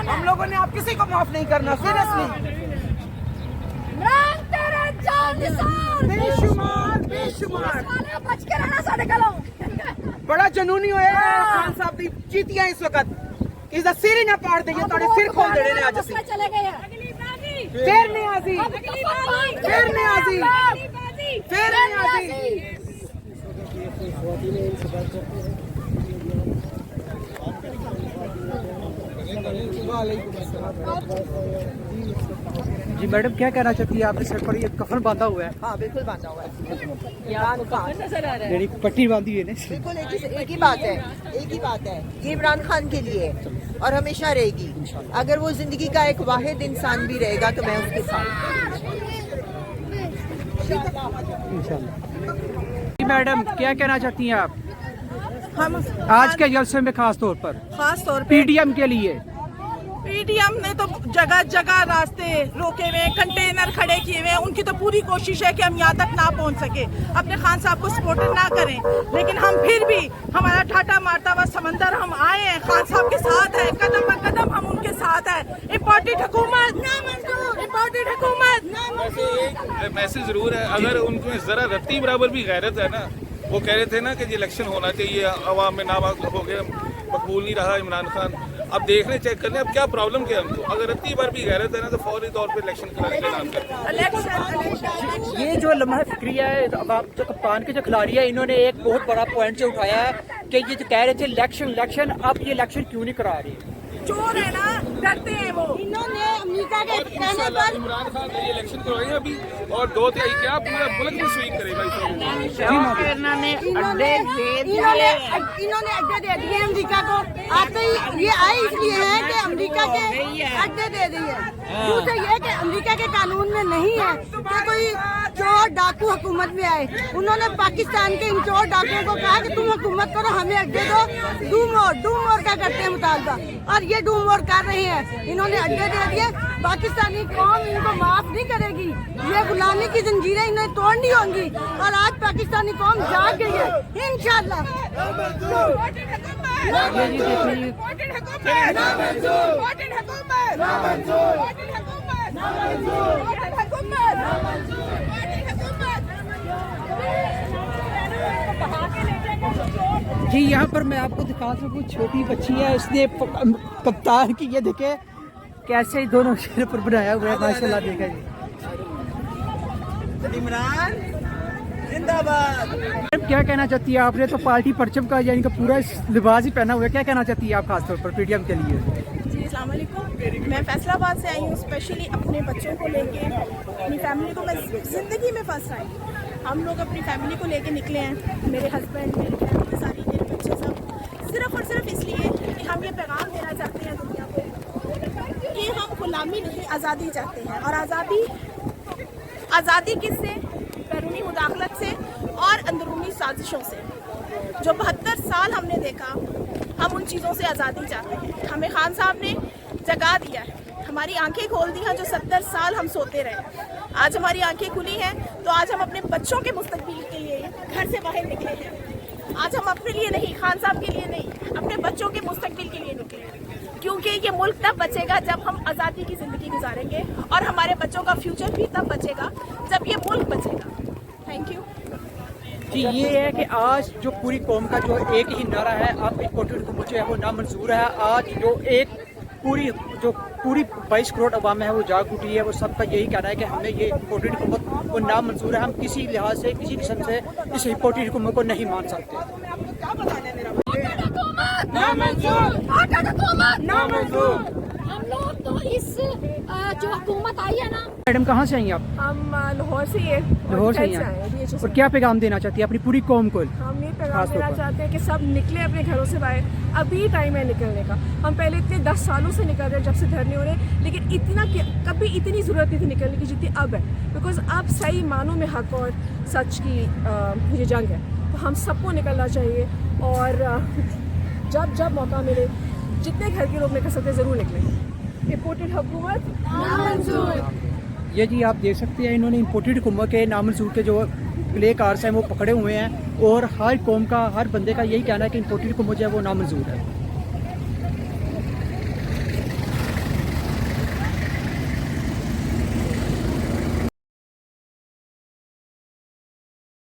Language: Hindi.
हम लोगों ने आप किसी को माफ नहीं करना, सीरियसली। बेशुमार बेशुमार बच के रहना साढ़े कलो बड़ा जनूनी होया खान साहब दी जीतियां इस वक्त इसदा सिर ही ना पाड़ देंगे, थोड़े सिर खोल देने ने आज ਅਸੀਂ चले गए फिर नहीं आजी फिर नहीं आजी फिर नहीं आजी। जी मैडम, क्या कहना चाहती है? आपने सर पर ये कफन बांधा हुआ है। हाँ बिल्कुल बांधा हुआ है। यानी पट्टी बांधी है ना। बिल्कुल एक ही बात है, एक ही बात है, ये इमरान खान के लिए और हमेशा रहेगी। अगर वो जिंदगी का एक वाहिद इंसान भी रहेगा तो मैं उसके साथ। जी मैडम, क्या कहना चाहती हैं आप हम आज के जलसे में खास तौर पर पीडीएम के लिए? पीडीएम ने तो जगह जगह रास्ते रोके हुए, कंटेनर खड़े किए हुए। उनकी तो पूरी कोशिश है कि हम यहाँ तक ना पहुँच सके, अपने खान साहब को सपोर्ट ना करें, लेकिन हम फिर भी हमारा ठाटा मारता हुआ समंदर हम आए हैं, खान साहब के साथ है, कदम ब कदम हम उनके साथ है। इम्पोर्टेड हुकूमत इम्पोर्टेड हुकूमत मैसेज जरूर है। अगर उनको जरा रत्ती बराबर भी गैरत है ना, वो कह रहे थे ना कि इलेक्शन होना चाहिए, अवाम में नामकबूल हो गया, मकबूल नहीं रहा इमरान खान। अब देख रहे चेक कर लें अब क्या प्रॉब्लम क्या है उनको। अगर इतनी बार भी गैरत है ना तो फौरी तौर पे इलेक्शन कराने का ऐलान करें। ये जो लम्हा फिक्रिया है, अब आप जो कप्तान के जो खिलाड़ी है, इन्होंने एक बहुत बड़ा पॉइंट से उठाया है कि ये जो कह रहे थे इलेक्शन इलेक्शन, अब ये इलेक्शन क्यों नहीं करा रही? चोर है ना, डरते हैं वो। इन्होंने अमेरिका के और इंशाल्लाह इमरान खान ने ये इलेक्शन करवाई अभी और 2 तिहाई क्या पूरा मुल्क में स्वीप करेगा इन्होंने अड्डे दे दिए अमेरिका को। आते ही ये आए इसलिए हैं कि अमेरिका के अड्डे दे दिए। दूसरा ये कि अमेरिका के कानून में नहीं है कि कोई चोर डाकू हुकूमत में आए। उन्होंने पाकिस्तान के इन चोर डाकुओं को कहा कि तुम हुकूमत करो, हमें अड्डे दो। डूम और का करते हैं मुतालबा, और ये डूम और कर रहे हैं। इन्होंने अड्डे दे दिए। पाकिस्तानी कौम इनको माफ नहीं करेगी। ये गुलामी की जंजीरें इन्हें तोड़नी होंगी, और आज पाकिस्तानी कौम जाग गई है इंशाल्लाह। जी यहाँ पर मैं आपको दिखा सकूँ, छोटी बच्ची है, इसने कप्तान की ये देखे कैसे दोनों शेर पर बनाया हुआ है, माशाल्लाह। देखा जी, इमरान जिंदाबाद। क्या कहना चाहती है? आपने तो पार्टी परचम का यानी कि पूरा लिबास ही पहना हुआ है, क्या कहना चाहती है आप खासतौर पर पीडीएम के लिए? जी अस्सलाम वालेकुम। मैं फैसलाबाद से आई हूँ स्पेशली अपने बच्चों को लेके, अपनी फैमिली को। मैं ज़िंदगी में फर्स्ट आई, हम लोग अपनी फैमिली को लेके निकले हैं, मेरे हस्बैंड, मेरी फैमिली सारी, मेरे बच्चे सब, सिर्फ और सिर्फ इसलिए कि हम ये पैगाम देना चाहते हैं दुनिया को कि हम गुलामी नहीं, आज़ादी चाहते हैं। और आज़ादी किससे? बैरूनी मुदाखलत से और अंदरूनी साजिशों से। जो 72 साल हमने देखा, हम उन चीज़ों से आज़ादी चाहते हैं। हमें खान साहब ने जगा दिया है, हमारी आंखें खोल दी हैं। जो 70 साल हम सोते रहे, आज हमारी आंखें खुली हैं, तो आज हम अपने बच्चों के मुस्तकबिल के लिए घर से बाहर निकले हैं। आज हम अपने लिए नहीं, खान साहब के लिए नहीं, अपने बच्चों के मुस्तकबिल के लिए निकले हैं। क्योंकि ये मुल्क तब बचेगा जब हम आज़ादी की ज़िंदगी गुजारेंगे, और हमारे बच्चों का फ्यूचर भी तब बचेगा जब ये मुल्क बचेगा। थैंक यू जी। ये है कि आज जो पूरी कौम का जो एक ही नारा है, अब इम्पोर्टेड हुकूमत जो है वो नामंजूर है। आज जो पूरी 22 करोड़ अवाम है वो जाग उठी है, वो सबका यही कहना है कि हमें ये इम्पोर्टेड हुकूमत वो नामंजूर है। हम किसी लिहाज से, किसी किस्म से इस इम्पोर्टेड हुकूमत को नहीं मान सकते। हम लोग तो इस जो हुकूमत आई है ना। मैडम, कहाँ से आई आप? हम लाहौर से ही लाहौर से ही हैं। और क्या पैगाम देना चाहती है अपनी पूरी कौम को? हम ये पैगाम देना चाहते हैं कि सब निकले अपने घरों से बाहर। अभी टाइम है निकलने का। हम पहले इतने 10 सालों से निकल रहे हैं जब से धरने हो रहे, लेकिन कभी इतनी ज़रूरत नहीं थी निकलने की जितनी अब है। बिकॉज अब सही मानों में हक और सच की ये जंग है, तो हम सबको निकलना चाहिए। और जब मौका मिले, जितने घर के लोग निकल सकते ज़रूर निकलें। इम्पोर्टेड हुकूमत नामंजूर। ये जी आप देख सकते हैं, इन्होंने इम्पोर्टेड हुकूमत के नामंजूर के जो प्ले कार्ड्स हैं वो पकड़े हुए हैं, और हर कौम का, हर बंदे का यही कहना है कि इम्पोर्टेड हुकूमत जो है वो नामंजूर है।